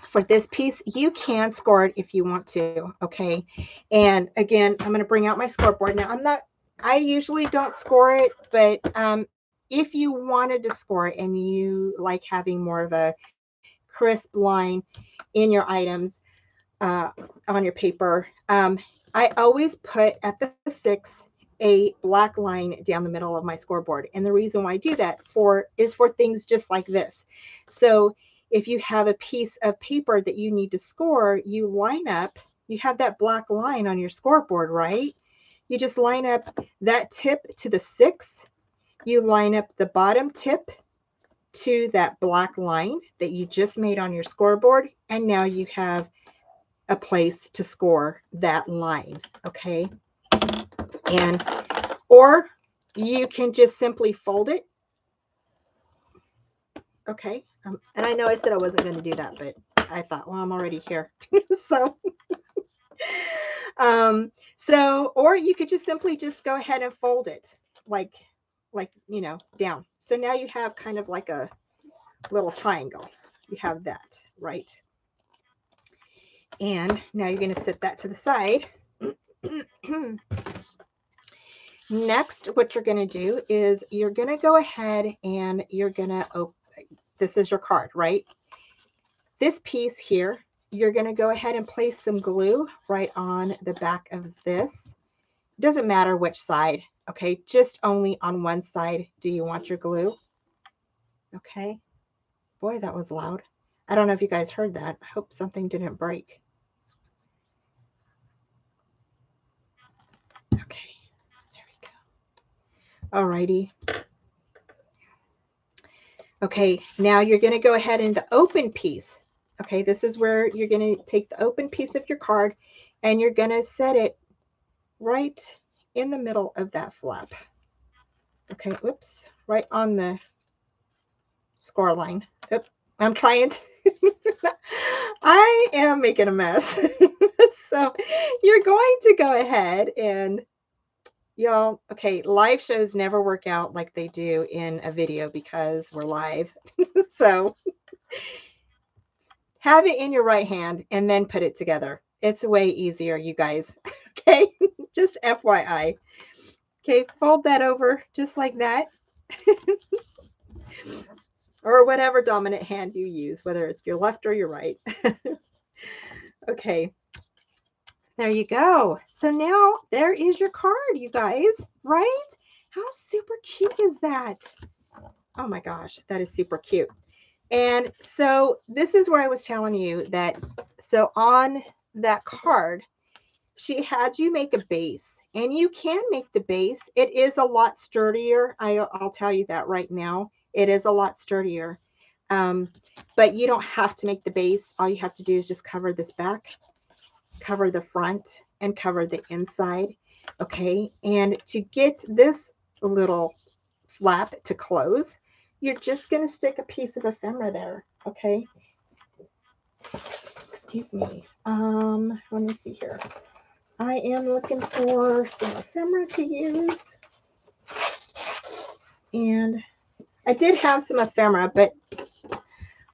for this piece, you can score it if you want to. Okay. And again, I'm going to bring out my scoreboard. Now, I usually don't score it, but if you wanted to score it and you like having more of a crisp line in your items on your paper, I always put at the 6 a black line down the middle of my scoreboard. And the reason why I do that is for things just like this. So if you have a piece of paper that you need to score, you line up You have that black line on your scoreboard, right? You just line up that tip to the 6. You line up the bottom tip to that black line that you just made on your scoreboard, and now you have a place to score that line, okay? And or you can just simply fold it, okay? And I know I said I wasn't going to do that, but I thought, well, I'm already here. so or you could just simply just go ahead and fold it like down. So now you have kind of like a little triangle. You have that, right? And now you're going to set that to the side. Next, what you're going to do is you're going to go ahead and you're going to open. This is your card, right? This piece here, you're going to go ahead and place some glue right on the back of this. Doesn't matter which side, okay? Just only on one side do you want your glue, okay? Boy, that was loud. I don't know if you guys heard that. I hope something didn't break. Okay, there we go. Alrighty. Okay, now you're going to go ahead and the open piece. Okay, this is where you're going to take the open piece of your card and you're going to set it right in the middle of that flap. Okay, whoops, right on the score line. Oop, I'm trying to, I am making a mess. So you're going to go ahead and y'all, okay, live shows never work out like they do in a video because we're live. So have it in your right hand and then put it together. It's way easier, you guys. Okay, just FYI. Okay, fold that over just like that. Or whatever dominant hand you use, whether it's your left or your right. Okay, there you go. So now there is your card, you guys, right? How super cute is that? Oh my gosh, that is super cute. And so this is where I was telling you that, so on that card, she had you make a base, and you can make the base. It is a lot sturdier. I'll tell you that right now. It is a lot sturdier. But you don't have to make the base. All you have to do is just cover this back, cover the front, and cover the inside. Okay. And to get this little flap to close, you're just going to stick a piece of ephemera there. Okay. Excuse me. Let me see here. I am looking for some ephemera to use. And I did have some ephemera, but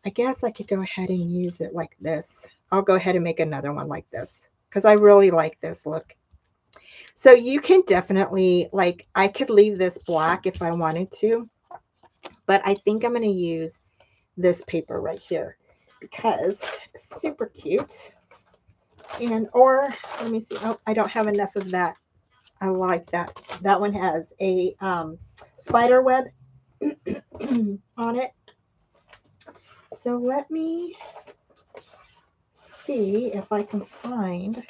I guess I could go ahead and use it like this. I'll go ahead and make another one like this because I really like this look. So you can definitely, like, I could leave this black if I wanted to, but I think I'm going to use this paper right here because it's super cute. And, or let me see. Oh, I don't have enough of that. I like that. That one has a spider web on it. So let me see if I can find.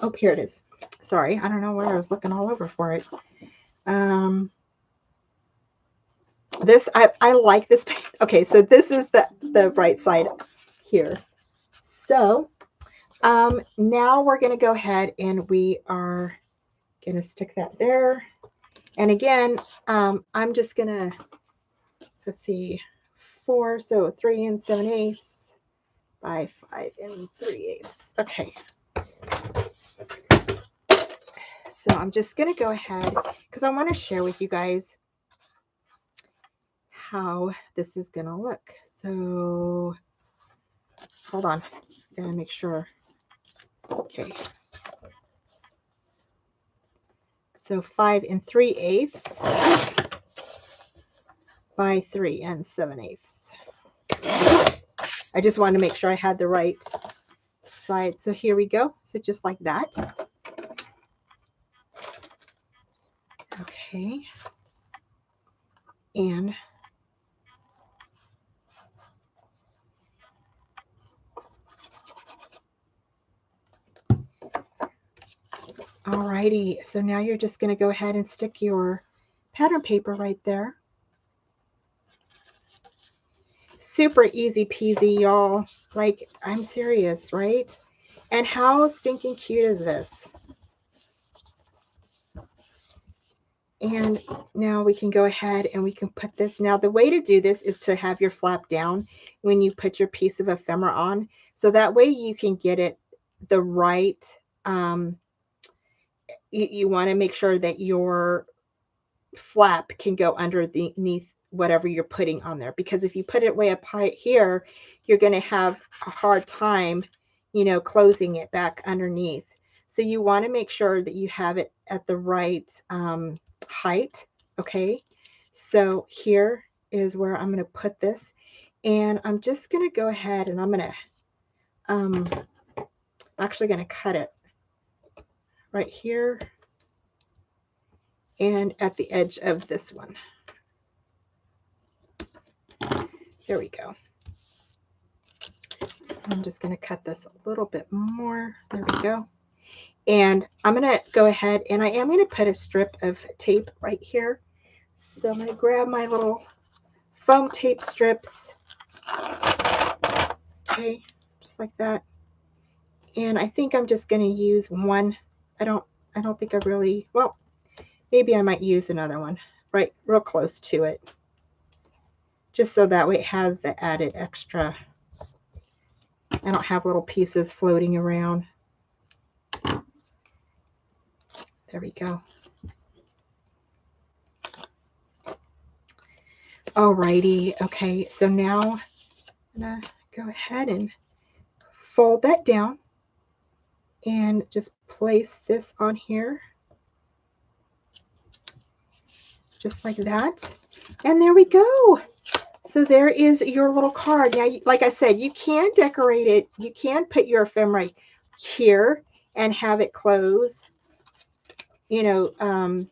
Oh, here it is. Sorry, I don't know where I was looking all over for it. This, I like this. Okay, so this is the right side here. So now we're going to go ahead and we are going to stick that there. And again, I'm just going to, let's see, 4, so 3 7/8 by 5 3/8. Okay. So I'm just going to go ahead because I want to share with you guys how this is going to look. So hold on. Gotta make sure. Okay. So 5 3/8 by 3 7/8. I just wanted to make sure I had the right side. So here we go. So just like that. Okay. And Alrighty, so now you're just going to go ahead and stick your pattern paper right there. Super easy peasy, y'all. Like, I'm serious, right? And how stinking cute is this? And now we can go ahead and we can put this. Now, the way to do this is to have your flap down when you put your piece of ephemera on. So that way you can get it the right, you want to make sure that your flap can go underneath whatever you're putting on there. Because if you put it way up high here, you're going to have a hard time, you know, closing it back underneath. So you want to make sure that you have it at the right height. Okay, so here is where I'm going to put this, and I'm just going to go ahead and I'm going to actually going to cut it right here and at the edge of this one. There we go. So I'm just going to cut this a little bit more. There we go. And I'm going to go ahead and I am going to put a strip of tape right here. So I'm going to grab my little foam tape strips. Okay, just like that. And I think I'm just going to use one. I don't think I really, well, maybe I might use another one right real close to it. Just so that way it has the added extra. I don't have little pieces floating around. There we go. Alrighty, okay, so now I'm gonna go ahead and fold that down and just place this on here. Just like that. And there we go. So there is your little card. Now, like I said, you can decorate it. You can put your ephemera here and have it close, you know,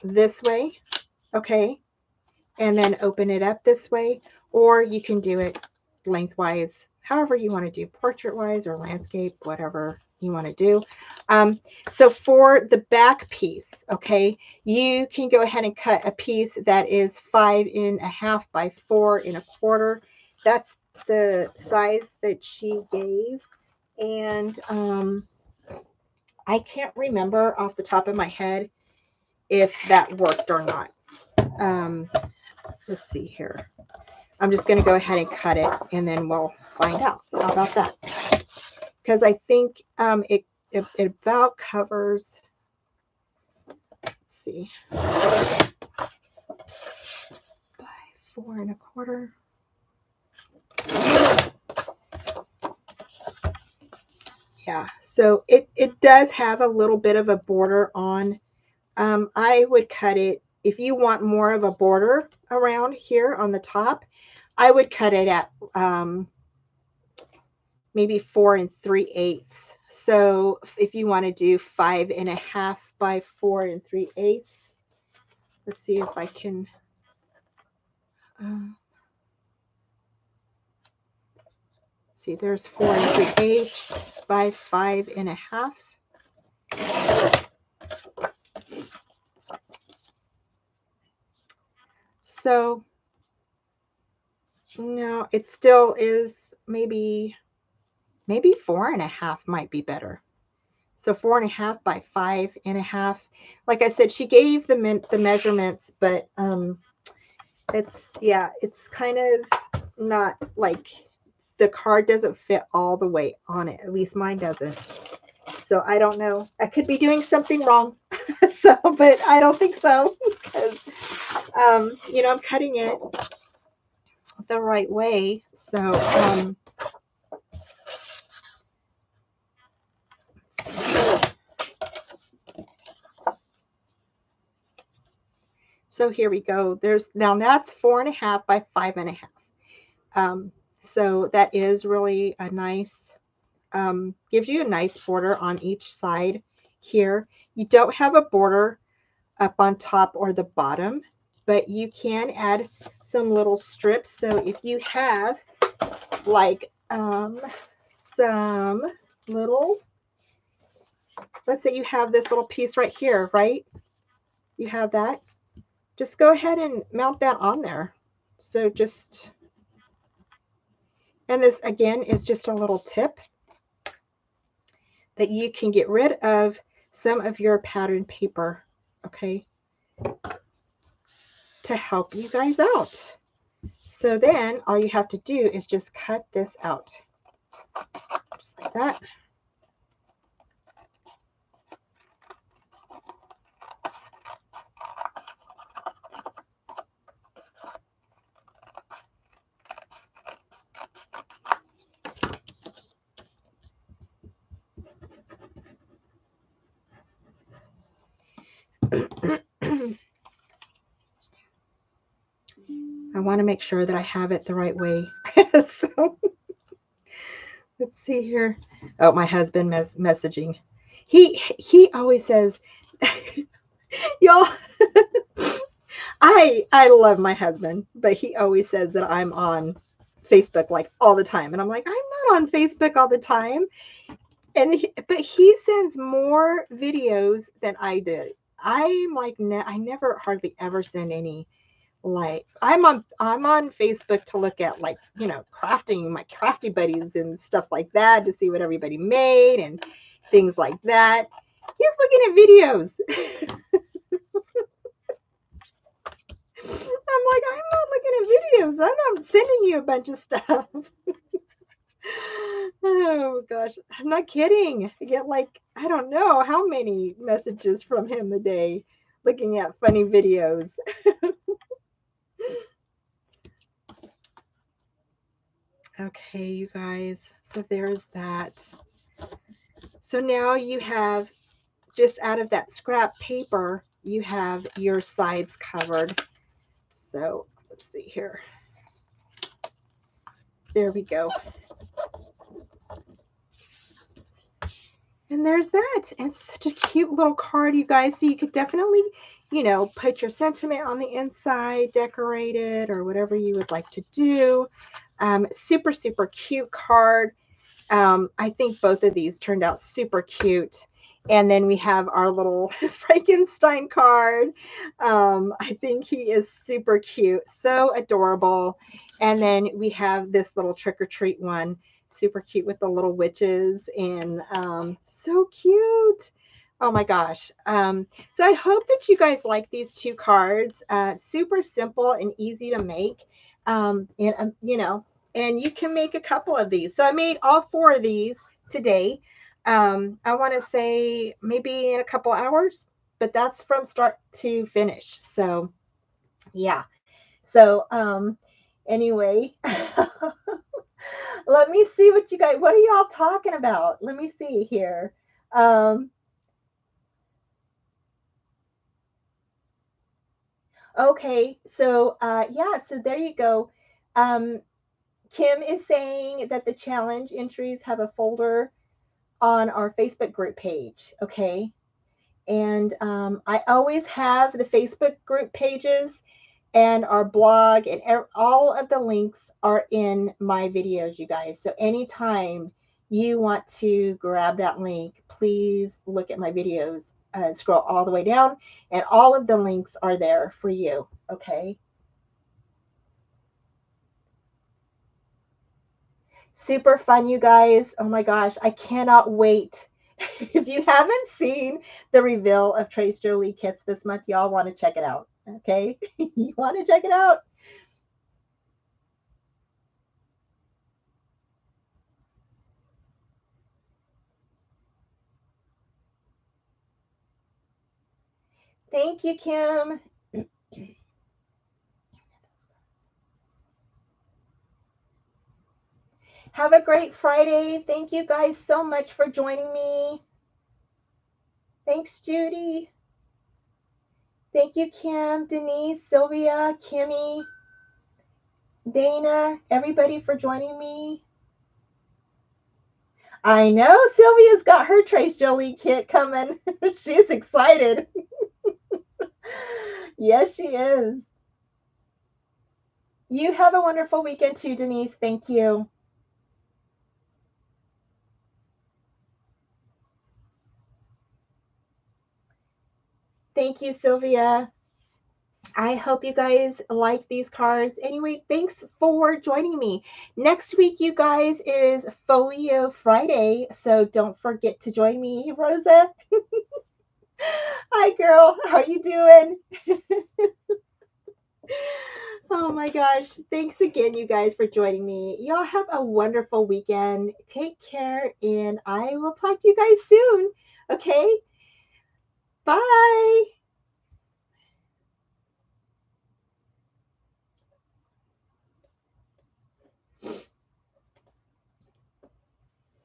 this way, okay? And then open it up this way. Or you can do it lengthwise, however you want to do, portrait-wise or landscape, whatever you want to do. So for the back piece, okay, you can go ahead and cut a piece that is 5.5 by 4.25. That's the size that she gave. And I can't remember off the top of my head if that worked or not. Let's see here. I'm just going to go ahead and cut it and then we'll find out. How about that? Because I think it about covers, let's see, by 4.25. Yeah, so it does have a little bit of a border on. I would cut it, if you want more of a border around here on the top, I would cut it at maybe 4 3/8. So if you want to do 5.5 by 4 3/8, let's see if I can. See, there's 4 3/8 by 5.5. So no, it still is maybe 4.5 might be better. So 4.5 by 5.5. Like I said, she gave the measurements, but it's, yeah, it's kind of not like the card doesn't fit all the way on it. At least mine doesn't. So I don't know. I could be doing something wrong. So, but I don't think so, because you know, I'm cutting it the right way. So so here we go. There's, now that's 4.5 by 5.5. So that is really a nice, gives you a nice border on each side here. You don't have a border up on top or the bottom, but you can add some little strips. So if you have like some little let's say you have this little piece right here, right? You have that. Just go ahead and mount that on there. So just, and this again is just a little tip that you can get rid of some of your pattern paper, okay, to help you guys out. So then all you have to do is just cut this out, just like that. I want to make sure that I have it the right way. So let's see here. Oh, my husband messaging. He always says, y'all. I love my husband, but he always says that I'm on Facebook like all the time, and I'm like, I'm not on Facebook all the time. And but he sends more videos than I did. I'm like, I never hardly ever send any. Like I'm on Facebook to look at, like, crafting, my crafty buddies and stuff like that, to see what everybody made and things like that. He's looking at videos. I'm like, I'm not looking at videos. I'm not sending you a bunch of stuff. Oh gosh, I'm not kidding. I get like, I don't know how many messages from him a day looking at funny videos. Okay, you guys, so there's that. So now you have, just out of that scrap paper, you have your sides covered. So let's see here. There we go. And there's that. And such a cute little card, you guys. So you could definitely, put your sentiment on the inside, decorate it, or whatever you would like to do. Super, super cute card. I think both of these turned out super cute. And then we have our little Frankenstein card. I think he is super cute, so adorable. And then we have this little trick or treat one, super cute with the little witches, and so cute. Oh my gosh. So I hope that you guys like these two cards. Super simple and easy to make. And you can make a couple of these. So I made all 4 of these today. I want to say maybe in a couple hours, but that's from start to finish. So yeah. So anyway, let me see what are y'all talking about? Let me see here. Um, okay. So yeah, so there you go. Um, Kim is saying that the challenge entries have a folder on our Facebook group page. Okay. And I always have the Facebook group pages and our blog, and all of the links are in my videos, you guys. So anytime you want to grab that link, please look at my videos, scroll all the way down, and all of the links are there for you. Okay. Super fun, you guys. Oh my gosh, I cannot wait. If you haven't seen the reveal of Trace Jolie kits this month, y'all want to check it out. Okay. You want to check it out? Thank you, Kim. Have a great Friday. Thank you guys so much for joining me. Thanks, Judy. Thank you, Kim, Denise, Sylvia, Kimmy, Dana, everybody for joining me. I know Sylvia's got her Trace Jolie kit coming. She's excited. Yes, she is. You have a wonderful weekend too, Denise. Thank you. Thank you, Sylvia. I hope you guys like these cards. Anyway, thanks for joining me. Next week, you guys, is Folio Friday, so don't forget to join me. Rosa, hi, girl. How you doing? Oh my gosh. Thanks again, you guys, for joining me. Y'all have a wonderful weekend. Take care, and I will talk to you guys soon. Okay? Bye.